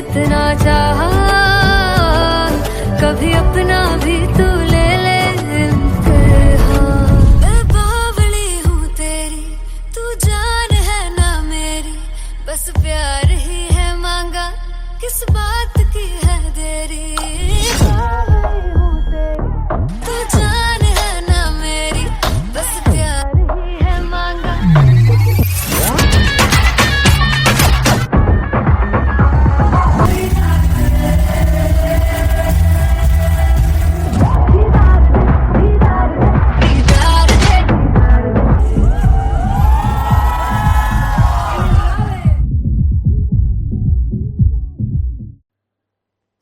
इतना चाहा, कभी अपना भी तू ले ले इम्तिहान। मैं बावली हूँ तेरी, तू जान है ना मेरी, बस प्यार ही है मांगा, किस बात की है देरी। बावली हूँ तेरी, तू जान है ना मेरी, बस प्यार ही है मांगा।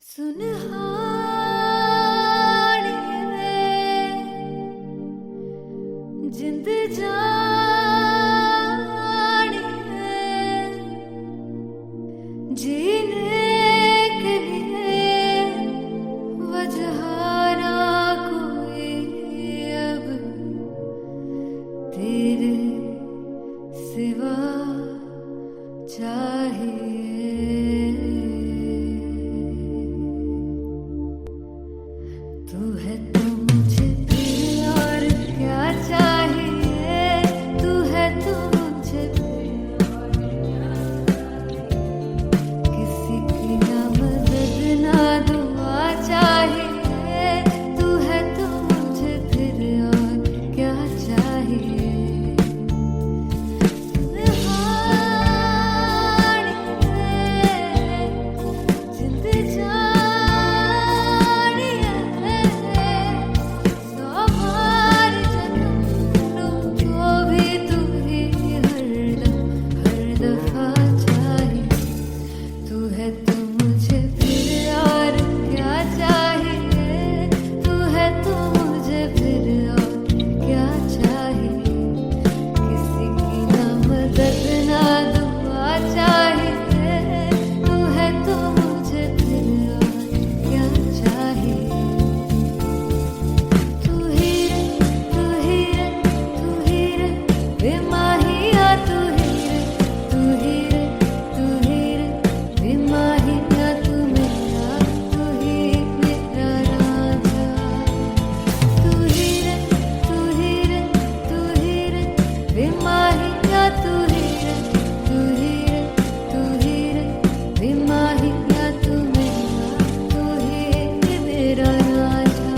सुनहानी जिंद जानी है, जीने के लिए वजह ना कोई अब तेरे सिवा चाहिए। तू है तो मुझे फिर और क्या चाहिए, तू है तो मुझे फिर और क्या चाहिए। किसी की ना मदद ना दुआ चाहिए, तू है तो मुझे फिर और क्या चाहिए। सुनहानी जिंद जानी है, सौ बार जन्म लूं तो भी तू ही हर दफा चाहिए। तू है तो मुझे फिर और क्या चाहिए, तू है तो मुझे फिर और क्या चाहिए। किसी की ना मदद ना दुआ चाहिए, तू है तो मुझे फिर और क्या चाहिए। तू ही रे, तू ही रे, तू ही रे बेमाहिया, तू ही रे, तू ही रे, तू ही रे बेमाहिया, तू मेरा, तू ही मेरा राजा। तू ही रे, तू ही रे, तू ही रे बेमाहिया, तू ही रे, तू ही रे, तू ही रे बेमाहिया, तू मेरा, तू ही मेरा राजा।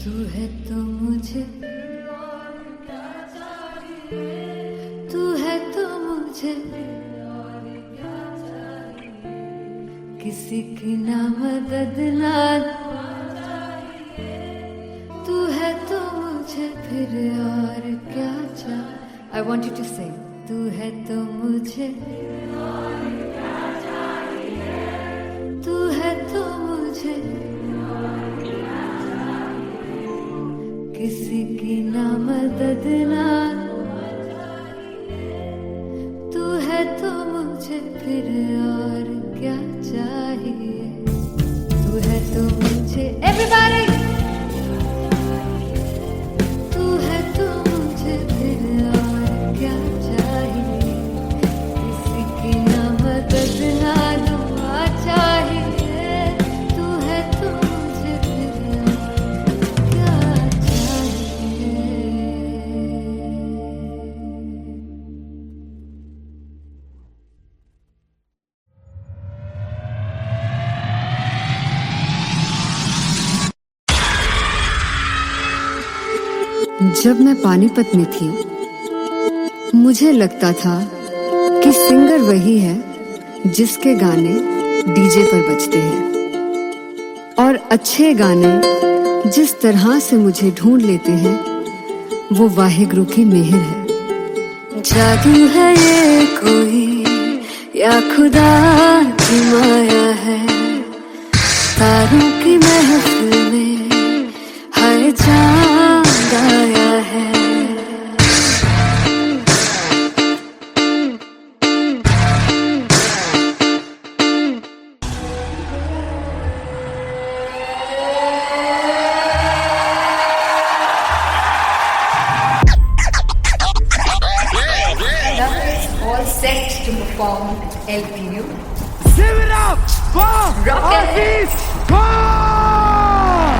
तू है तो मुझे, तू है तो मुझे किसी की ना मदद ना, तू है तो मुझे फिर और क्या चाहिए। I want you to sing. तू है तो मुझे, तू है तो मुझे किसी की ना मदद ना, तू है तो मुझे फिर और क्या चाहिए। तू है तो मुझे, everybody, तू है तो मुझे फिर और क्या चाहिए। किसी की ना मदद ना दुआ चाहिए, तू है तो मुझे फिर और क्या चाहिए। जब मैं पानीपत में थी, मुझे लगता था कि सिंगर वही है जिसके गाने डीजे पर बजते हैं, और अच्छे गाने जिस तरह से मुझे ढूंढ लेते हैं, वो वाहिगुरु की मेहर है। जादू है ये कोई या खुदा की माया है, तारों की महफिल में हर चांद आया है। all set to perform LPU. Give it up for Rocket. Aziz Khan!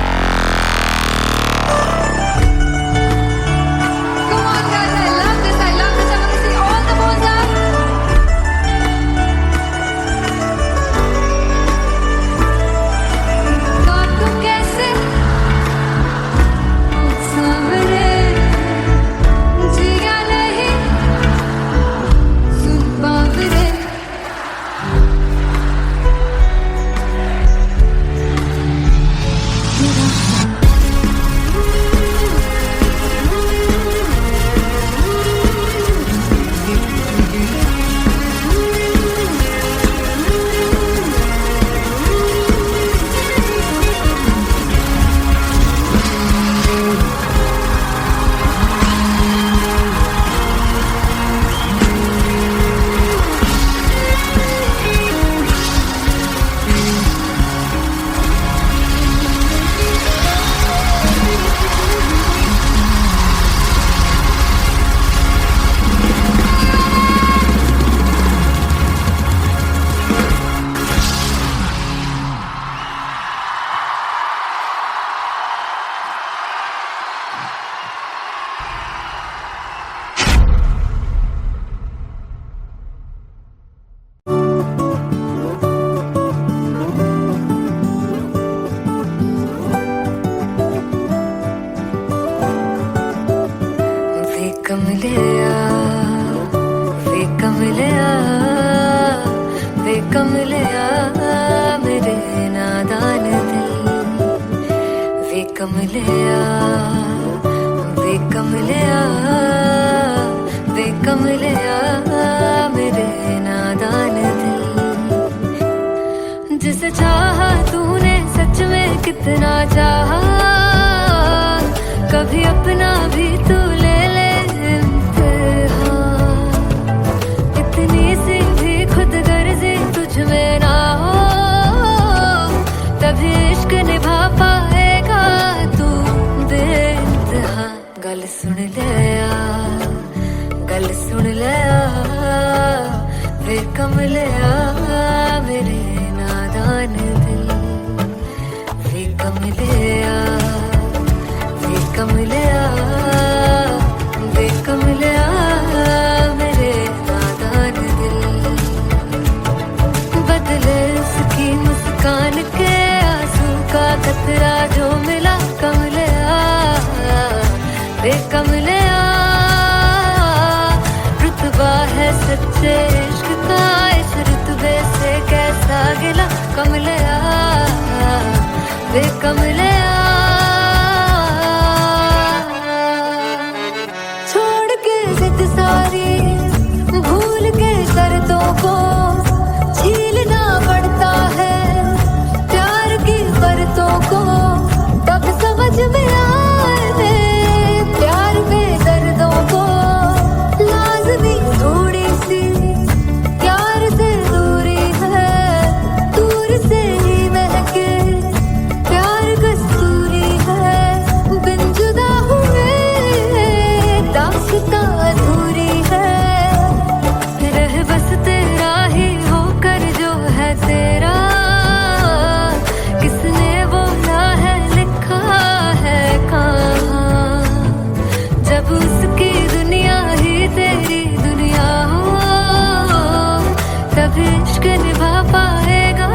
Come on, guys! I love this. I love this. I want to see all the balls up. काटूं कैसे सामने जिया नहीं सुन पावरे वे कमलिया वे कमलिया वे कमलिया मेरे नादान दिल वे कमलिया वे कमलिया वे कमलिया मेरे नादान दिल जिसे चाहा तूने सच में कितना चाहा कभी अपना भी तू ले ले इम्तिहान इतनी सी भी खुद गर्जी तुझ में ना हो तभी इश्क निभा पाएगा तू बेइंतहा गल सुन ले गल सुन ले वे कमलिया मेरे नादान दिल वे कमलिया वे कमलिया वे कमलिया मेरे नादान दिल बदले उसकी मुस्कान के आंसू का कतरा जो मिला कमलिया वे कमलिया रुतबा है सच्चे इश्क का इस रुतबे से कैसा गिला कमलिया वे कमलिया छोड़ के जिद सारी भूल के शर्तों को झीलना पड़ता है प्यार की शर्तों को तब समझ में आए प्यार में दर्दों को लाज़मी थोड़ी सी प्यार से दूरी है दूर से ही महके प्यार कस्तूरी है बिन जुदा हुए दास्तां अधूरी है रह बस तेरा ही होकर जो है तेरा किसने बोला है लिखा है कहाँ जब उसकी दुनिया ही तेरी दुनिया हो तब इश्क निभा पाएगा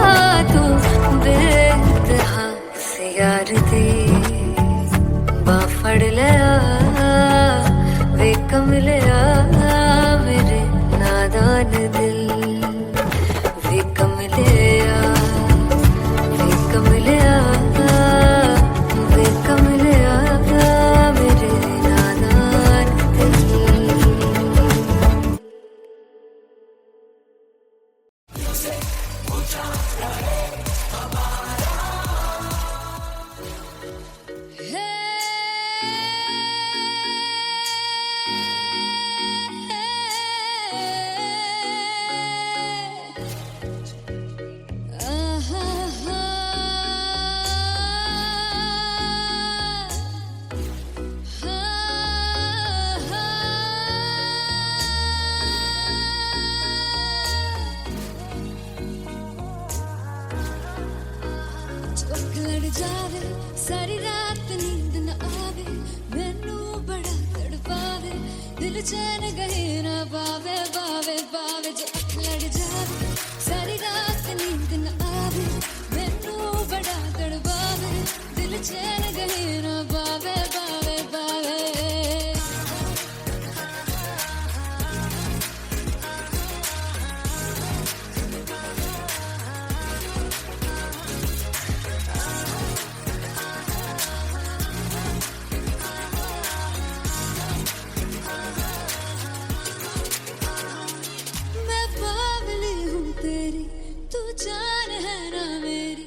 तू बेइंतहा से यार दी बाफड़ लिया वे कमलिया मेरे नादान दिल वे कमलिया वे कमलिया वे कमलिया मेरे नादान दिल दिल चैन गए ना पावे पावे पावे जो अख लड़ जावे सारी रात नींद न आवे मैनू बड़ा तड़पावे दिल चैन गए ना पावे पावे पावे मैं बावली हूँ तेरी तू जान है ना मेरी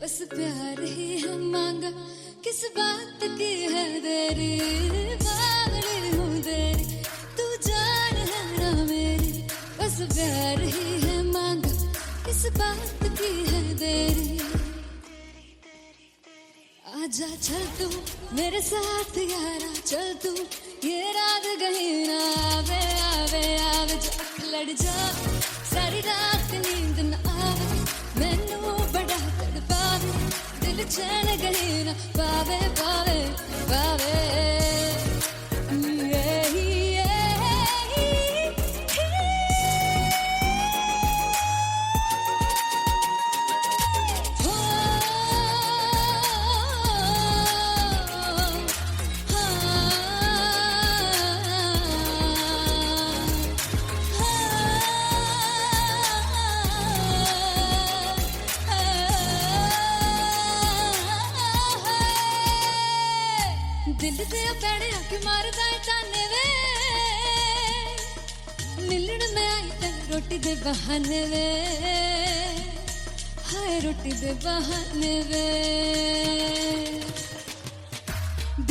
बस प्यार ही है मांगा किस बात की है देरी बावली हूँ तेरी तू जान है ना मेरी बस प्यार ही है मांगा किस बात की है देरी आजा चल तू मेरे साथ यारा चल तू ये रात गई ना आवे आवे आवे जो अख लड़ जा सारी रात नींद न आवे मैनू बड़ा तड़पावे दिल चैन गई ना पावे पावे पावे दिल से पैड़े आके मारदा है ताने वे मिलन में आई तन रोटी दे बहाने वे हाय रोटी दे बहाने वे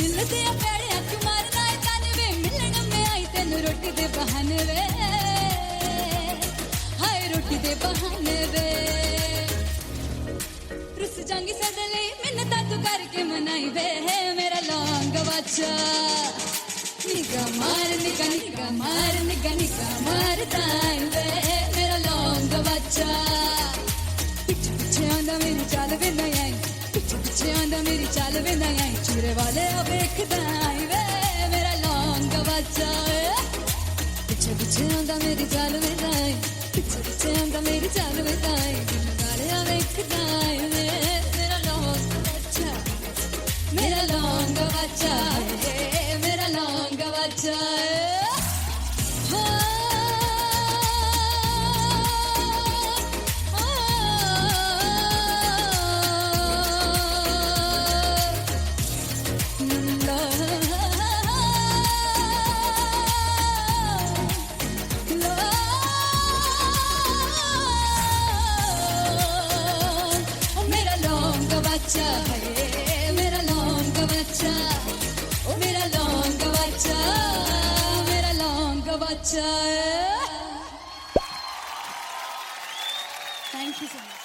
दिल से पैड़े आके मारदा है ताने वे मिलन में आई तन रोटी दे बहाने वे हाय रोटी दे बहाने वे रुस जांगी सदले मिन्नता तू करके मनाई वे मेरा लौंग बच्चा निगा मार दाई वे मेरा लौंग बच्चा पीछे पीछे आंदा मेरी चाल वे नहीं आई पीछे पीछे आंदा मेरी चाल वे नहीं आई चूरे वाले वेखदा आई वे मेरा लौंग बच्चा पीछे पीछे आंदा मेरी चाल वे नहीं आई पीछे पीछे आंदा मेरी चाल वे नहीं आई चूरे वाले वेखदा आई वे मेरा लौंग बच्चा मेरा लौंग बच्चा मेरा लौंग बच्चा मेरा लौंग बच्चा मेरा लौंग बच्चा ओ मेरा लौंग बच्चा मेरा लौंग बच्चा थैंक यू सो मच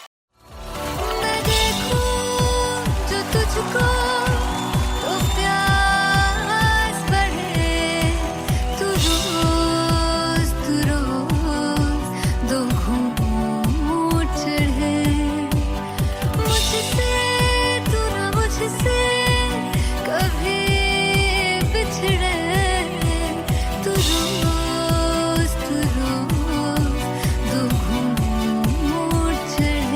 मैं देखूं जो तुझको तो प्यास बढ़े तू रोज दो घूंट चढ़े मुझसे तू ना मुझसे कभी बिछड़े तू रोज दो घूंट चढ़े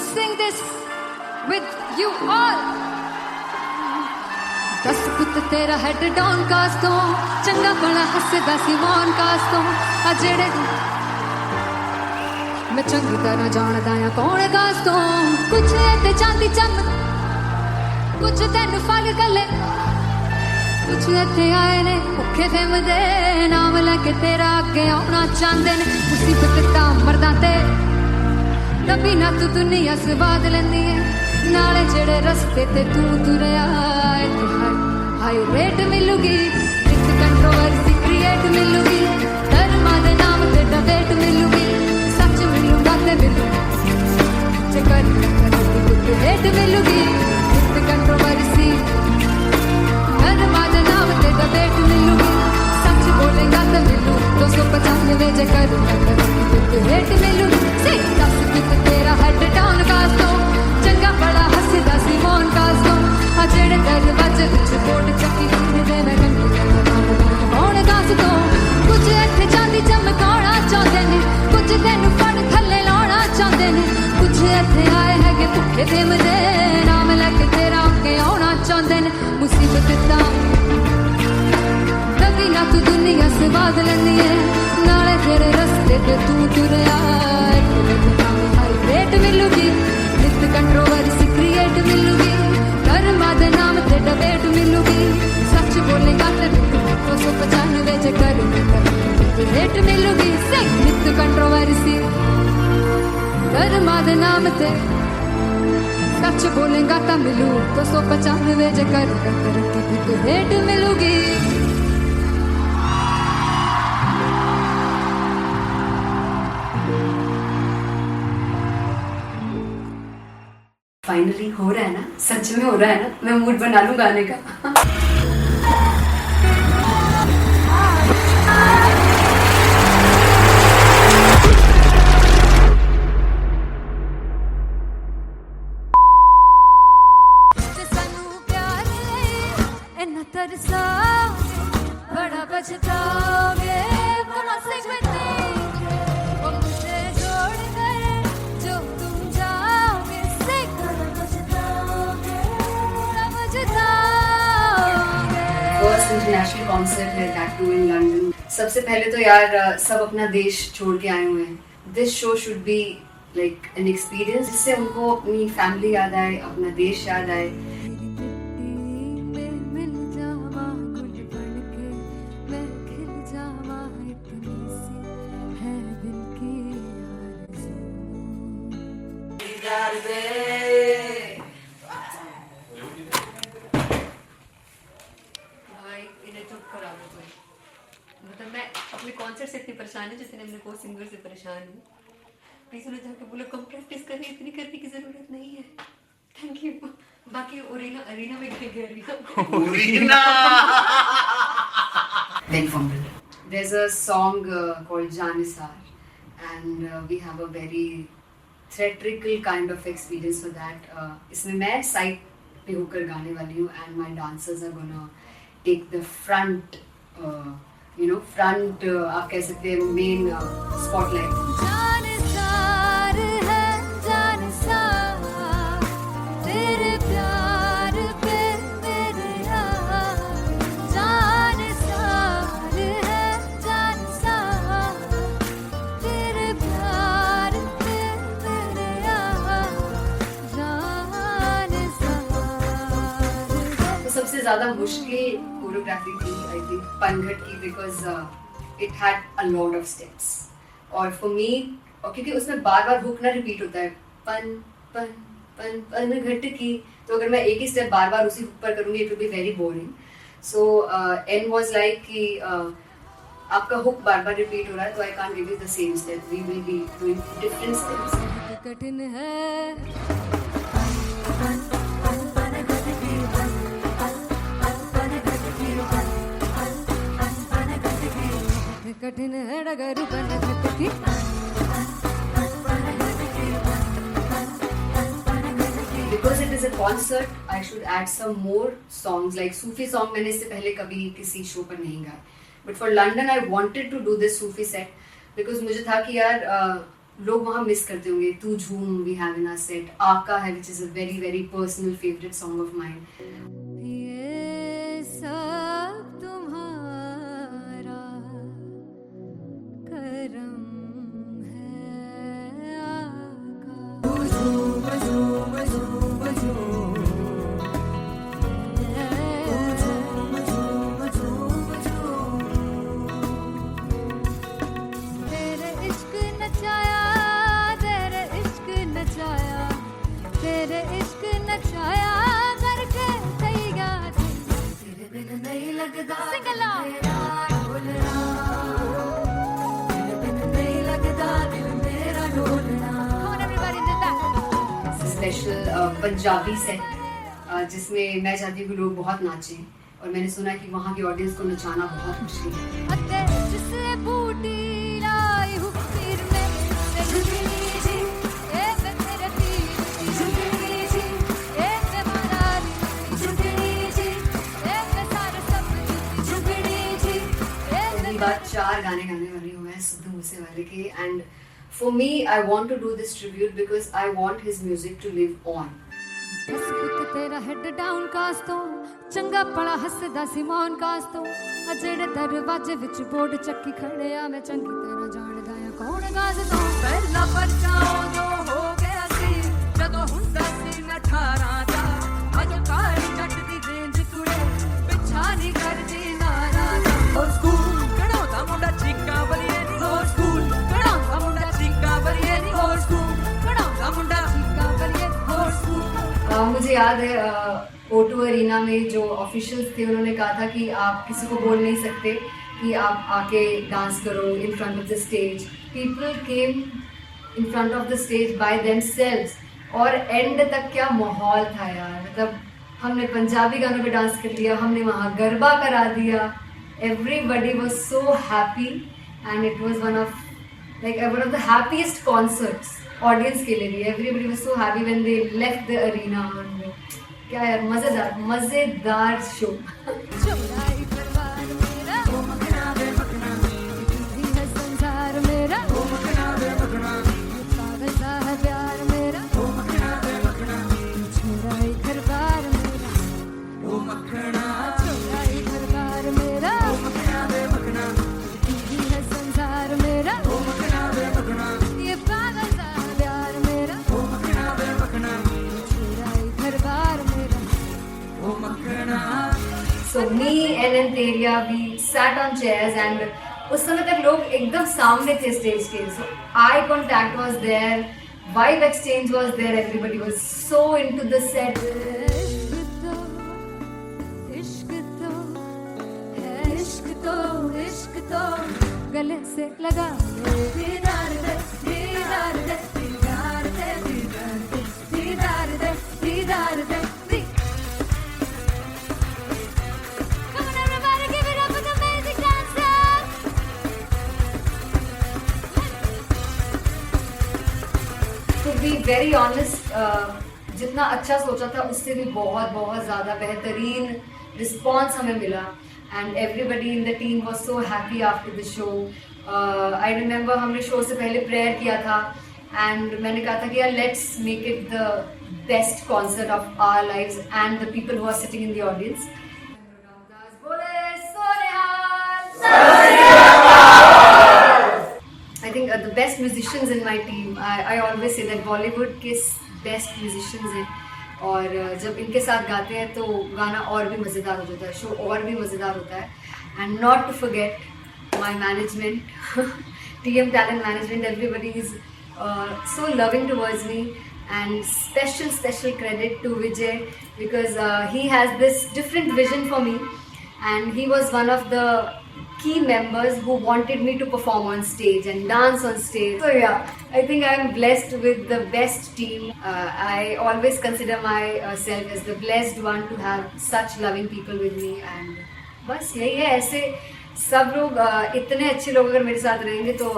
sing this with you all. दस पुत तेरा हेड डाउन कास तो चंगा बड़ा हसदा सिमोन कास तो आ जेड़े मैं चंगी तरह जानदा आ कौन कास तो कुछ ते चांदी चम कुछ तेन फल गले कुछ इत्थे आए ने भुखे फिमदे नाम लेके तेरा अगे आउणा चाहंदे ने मुसीबत तां मरदा ते तभी ना तू दुनिया स्वाद लैंदी है नाले जेड़े रस्ते ते तू तुरया हाई रेट मिलूगी इस कंट्रोवर्सी क्रिएट मिलूगी धर्मा दे नाम ते डिबेट मिलूगी सच मिलूगा ते मिलू चकर कुछ हेट मिलूगी इस कंट्रोवर्सी धर्मा दे नाम ते डिबेट मिलूगी सच बोलेगा ते मिलू 295 चकर कुछ हेट मिलूगी से दस कित तेरा हेड डाउन कास तो चंगा बड़ा हसदा सिमोन कास तो आ जेड़े दरवाजे विच बोर्ड चक्की दे मैं कौन कास तो कुछ इत्थे चांदी चमकाउणा चाहंदे ने कुछ तैनू फड़ थल्ले लाउणा चाहंदे ने कुछ इत्थे आए हैगे भुखे फिमदे नाम लेके तेरा अगे आउणा चाहंदे ने मुसीबत तां तभी ना तू दुनिया स्वाद लैंदी है नाले तेरे रस्ते ते तू तुरया रेट मिलूगी नित कंट्रोवर्सी क्रिएट मिलूगी धर्मा दे नाम ते डिबेट मिलूगी सच बोलेगा ते 295 चकर रेट मिलूगी से नित कंट्रोवर्सी धर्मा दे नाम ते सच बोलेगा ता मिलू 295 चकर रेट मिलूगी फाइनली हो रहा है ना, सच में हो रहा है ना, मैं मूड बना लूं गाने का। बड़ा बचताओगे कौन से फर्स्ट इंटरनेशनल कॉन्सर्ट है दैट टू इन लंदन। सबसे पहले तो यार सब अपना देश छोड़ के आए हुए हैं। This show should be like an experience जिससे उनको अपनी फैमिली याद आए, अपना देश याद आए। मतलब मैं अपने कॉन्सर्ट से इतनी परेशान है जितने अपने को सिंगर से परेशान हूँ। प्लीज उन्हें जाके बोलो कम प्रैक्टिस करें, इतनी करने की जरूरत नहीं है। Thank you. बाकी अरीना में गए arena there's a song called Janisar and we have a very theatrical kind of experience for that. इसमें मैं साइड पे होकर गाने वाली हूँ and my dancers are gonna take the front front आप कह सकते हैं मेन स्पॉटलाइट। जानसार है जानसार तेरे प्यार पे मेरे यार जानसार है जानसार तेरे प्यार पे मेरे यार जानसार। तो सबसे ज्यादा मुश्किल कोरियोग्राफी थी आई थिंक पनघट की, because it had a lot of steps और फॉर मी और क्योंकि उसमें बार बार हुक ना रिपीट होता है पन पन पन पनघट की, तो अगर मैं एक ही स्टेप बार बार उसी हुक पर करूंगी it will be very boring. So an was like कि आपका हुक बार बार रिपीट हो रहा है तो I can't give you the same step, we will be doing different steps. कठिन है कठिन है डगर पनघट की Because it is a concert, I should add some more songs like Sufi song मैंने इससे पहले कभी किसी शो पर नहीं गाया, but for London I wanted to do this Sufi set because मुझे था कि यार लोग वहाँ मिस करते होंगे. तू झूम we have in our set, आका है which is a very very personal favorite song of mine. ये सब तुम्हारा करम है आका. तेरे इश्क नचाया, तेरे इश्क नचाया, तेरे इश्क नचाया करके तैयार. तेरे बिन नहीं लगता सिंगला ढोलना, तेरे बिन नहीं लगता दिल मेरा ढोलना. Come on everybody did that. Special Punjabi set जिसमें मैं चाहती हूँ कि लोग बहुत नाचें, और मैंने सुना है कि वहाँ की ऑडियंस को नचाना बहुत मुश्किल है. अते जिससे बूटी लाई हूँ पीर में, ते झुकनी जी ए मैं तेरे पीर की झुकनी जी, ए मैं मारारी की झुकनी जी, ए मैं सारे सब की झुकनी जी, ए पहली बार 4 गाने गाने वाली हूँ मैं सिद्धू मूसेवाले के. And for me I want to do this tribute because I want his music to live on. बस पुत तेरा हेड डाउन कास तो चंगा पड़ा हसदा सी मौन कास तो, आ जेड़े दरवाजे विच बोर्ड चक्की खड़े आ मैं चंगी तरह जानदा आ कौन गाज तो. ਪਹਿਲਾ ਬੱਚਾ ਉਦੋਂ ਹੋ ਗਿਆ ਸੀ ਜਦੋਂ ਹੁੰਦਾ ਸੀ ਮੈਂ 18 ਦਾ, ਅਜੋ ਕਾਲੀ ਜੱਟ ਦੀ ਰੇਂਜ ਕੁੜੇ ਪਿੱਛਾ ਨਹੀਂ ਕਰਦੀ ਨਾਰਾ ਦਾ. ਹੋਰ ਸਕੂਲ ਕਢਾਉਂਦਾ ਮੁੰਡਾ ਚੀਕਾਂ ਬਲੀਏ ਨੀ, ਹੋਰ ਸਕੂਲ ਕਢਾਉਂਦਾ ਮੁੰਡਾ ਚੀਕਾਂ ਬਲੀਏ ਨੀ, ਹੋਰ ਸਕੂਲ ਕਢਾਉਂਦਾ ਮੁੰਡਾ ਚੀਕਾਂ ਬਲੀਏ ਨੀ, ਹੋਰ ਸਕੂਲ. मुझे याद है O2 अरीना में जो ऑफिशियल्स थे उन्होंने कहा था कि आप किसी को बोल नहीं सकते कि आप आके डांस करो in front of the stage. People came in front of the stage by themselves, और एंड तक क्या माहौल था यार. मतलब हमने पंजाबी गानों पे डांस कर लिया, हमने वहाँ गरबा करा दिया. Everybody was so happy and it was one of the happiest concerts audience के लिए भी. Everybody was so happy when they left the arena. क्या यार, मजेदार शो. चौड़ाई परिवार मेरा ओ मखना वे मखना, भी है संसार मेरा ओ मखना वे मखना, पागल सा है प्यार मेरा ओ मखना वे मखना, चौड़ाई परिवार मेरा ਉਹ ਮੱਖਣਾ चौड़ाई परिवार मेरा ਉਹ ਮੱਖਣਾ ਵੇ मखना, भी है संसार मेरा ਉਹ ਮੱਖਣਾ ਵੇ मखना, ये पागल सा है प्यार मेरा ਉਹ ਮੱਖਣਾ ਵੇ मखना, चौड़ाई परिवार मेरा. ਉਹ Makhna. So me and Anteria, we sat on chairs and उस समय तक लोग एकदम सामने थे स्टेज के. So eye contact was there, vibe exchange was there, everybody was so into the set. इश्क तो है, इश्क तो इश्क तो गले से लगा ले. दीदार दे दीदार दे दीदार दे दीदार दे दीदार दे दीदार दे. Come on everybody, give it up for the amazing dancers. To be very honest, जितना अच्छा सोचा था उससे भी बहुत बहुत ज़्यादा बेहतरीन रिस्पॉन्स हमें मिला. And everybody in the team was so happy after the show. I remember हमने शो से पहले प्रेयर किया था एंड मैंने कहा था कि यार let's make it the best concert of our lives and the people who are sitting in the audience. I think the best musicians in my team, I always say that Bollywood के best musicians हैं, और जब इनके साथ गाते हैं तो गाना और भी मज़ेदार हो जाता है, शो और भी मज़ेदार होता है. And not to forget my management, TM Talent Management, everybody is so loving towards me, and special credit to Vijay because he has this different vision for me, and he was one of the key members who wanted me to perform on stage and dance on stage. So yeah, I think I am blessed with the best team. I always consider myself as the blessed one to have such loving people with me, and बस यही है. ऐसे सब लोग इतने अच्छे लोग अगर मेरे साथ रहेंगे तो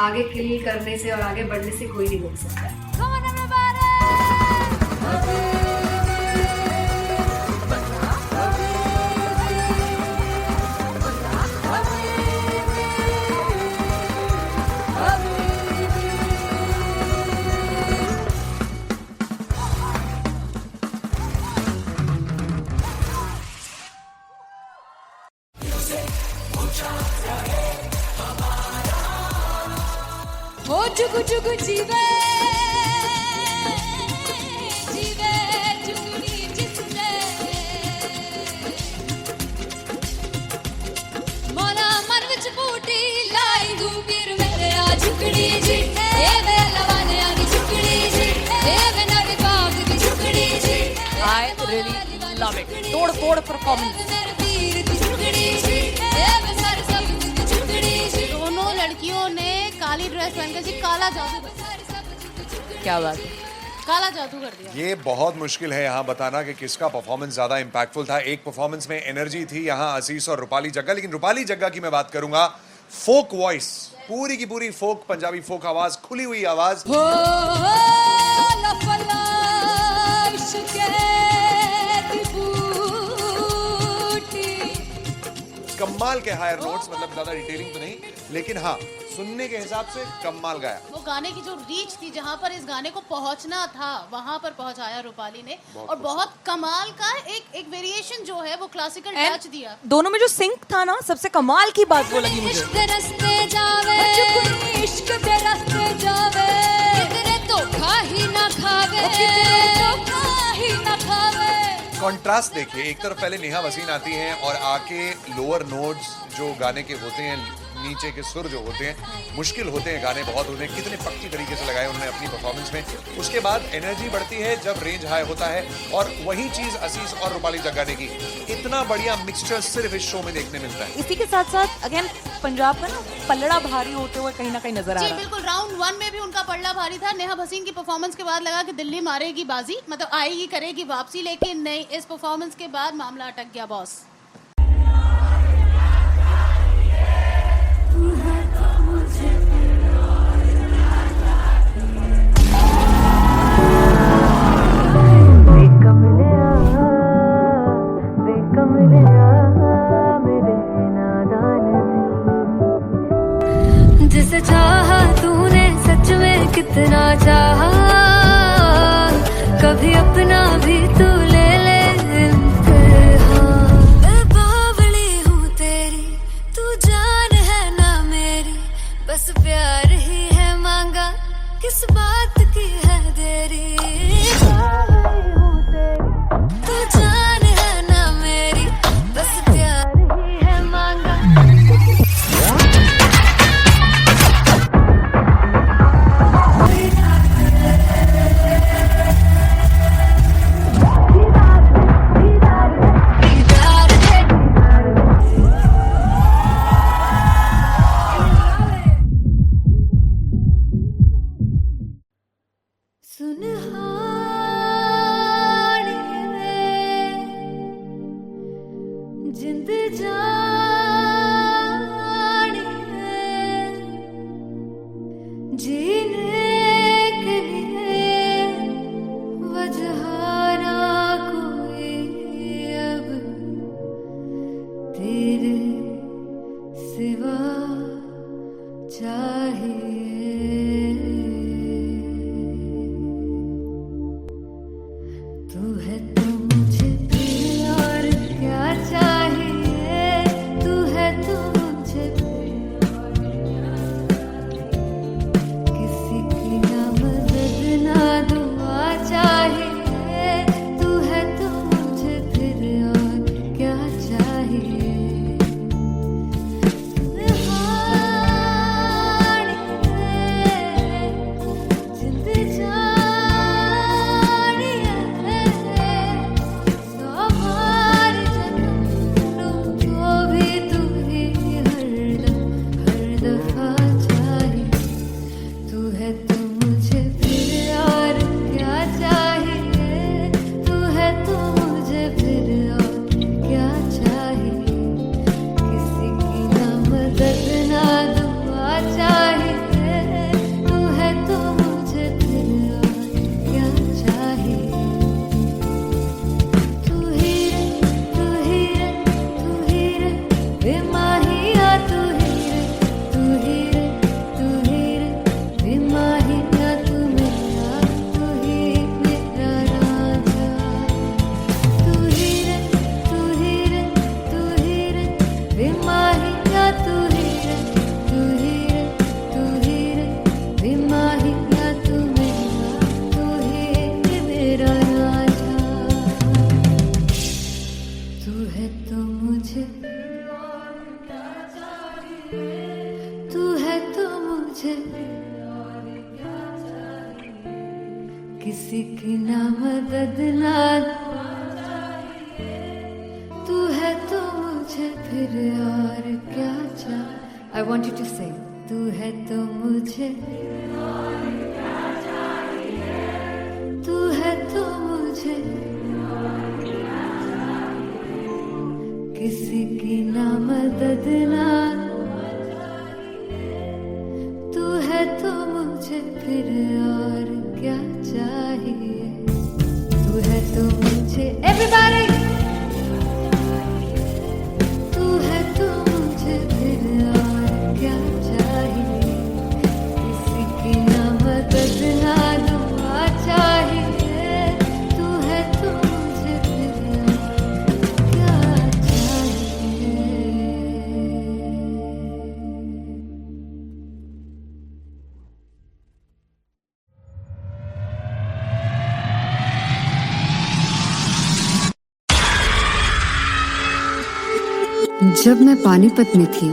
आगे किल करने से और आगे बढ़ने से कोई नहीं रोक सकता. Come on everybody. ओ जुगु जुगु जीवे जीवे जुगनी जिसने मोरा मन विच बूटी लाई हूँ वीर मेरे आ झुकड़ी जी ए वे लवाने आनी झुकड़ी जी ए वे नवी बाग की झुकड़ी जी I really love it. तोड़ performance. मेरे वीर की झुकड़ी जी ए वे सारे सब की झुकड़ी जी दोनों लड़कियों ने काली ड्रेस पहनकर जी काला जादू कर दिया। क्या बात है। काला जादू कर दिया। ये बहुत मुश्किल है यहाँ बताना कि किसका परफॉर्मेंस ज्यादा इंपैक्टफुल था। एक परफॉर्मेंस में एनर्जी थी यहाँ असीस और रूपाली जग्गा, लेकिन रूपाली जग्गा की मैं बात करूंगा फोक वॉइस, पूरी की पूरी फोक, पंजाबी फोक आवाज, खुली हुई आवाज। हो लफला इश्क़ दी बूटी कमाल के हायर नोट्स, मतलब ज्यादा डिटेलिंग तो नहीं, लेकिन हाँ सुनने के हिसाब से कमाल गाया। वो गाने की जो रीच थी, जहाँ पर इस गाने को पहुंचना था वहां पर पहुंचाया रूपाली ने, और बहुत कमाल का एक वेरिएशन जो है वो क्लासिकल टच दिया। दोनों में जो सिंक था ना, सबसे कमाल की बात वो लगी मुझे। इश्क़ दे रस्ते जावे इश्क़ दे रस्ते जावे किधरे धोखा ही ना खावे किधरे धोखा ही ना खावे। कॉन्ट्रास्ट देखिए, एक तरफ पहले नेहा वसीम आती हैं और आके लोअर नोट्स जो गाने के होते हैं, नीचे के सुर जो होते हैं, मुश्किल होते हैं, गाने बहुत होते हैं, कितने पक्की तरीके से लगाए उन्होंने अपनी परफॉर्मेंस में। उसके बाद एनर्जी बढ़ती है जब रेंज हाई होता है, और वही चीज असीस और रूपाली जग्गा ने की। इतना बढ़िया मिक्सचर सिर्फ इस शो में देखने मिलता है। इसी के साथ साथ अगेन पंजाब का ना पलड़ा भारी होते हुए कहीं ना कहीं नजर आ जी रहा है। बिल्कुल, राउंड 1 में भी उनका पलड़ा भारी था। नेहा भसीन की परफॉर्मेंस के बाद लगा कि दिल्ली मारेगी बाजी, मतलब आएगी करेगी वापसी, लेकिन नहीं, इस परफॉर्मेंस के बाद मामला अटक गया बॉस। जिसे चाहा तूने सच में कितना चाहा, कभी अपना भी तू ले ले इम्तिहान। मैं बावली हूँ तेरी, तू जान है ना मेरी, बस प्यार ही है मांगा, किस बात की है देरी। बावली हूँ तेरी, तू जान है ना मेरी, बस प्यार ही है मांगा। माहिया तू ही रे, तू ही रे, तू ही रे, बेमाहिया तू मेरा, तू ही मेरा राजा। तू है तो मुझे, तू है तो मुझे किसी की ना मदद ना, तू है तो मुझे फिर और क्या चाह। I want you to sing. तू है तो मुझे, तू है तो मुझे किसी की ना मदद ना, तू है तो मुझे फिर और क्या चाहिए। तू है तो मुझे everybody, तू है तो मुझे फिर और क्या चाहिए। किसी की ना मदद ना दुआ चाहिए। तू है तो मुझे फिर और क्या चाहिए। जब मैं पानीपत में थी,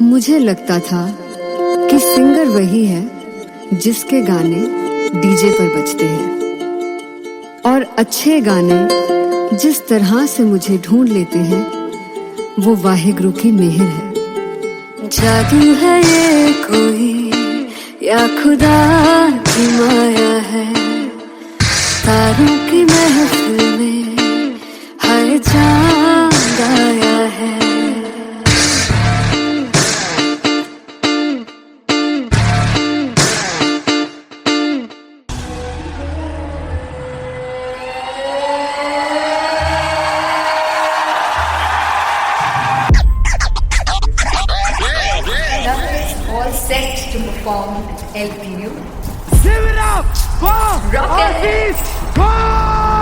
मुझे लगता था कि सिंगर वही है जिसके गाने डीजे पर बजते हैं, और अच्छे गाने जिस तरह से मुझे ढूंढ लेते हैं वो वाहिगुरु की मेहर है। जादू है ये कोई या खुदा की माया है, तारों की महफिल में हर चांद आया है। All set to perform LPU. Give it up for Artist Bob!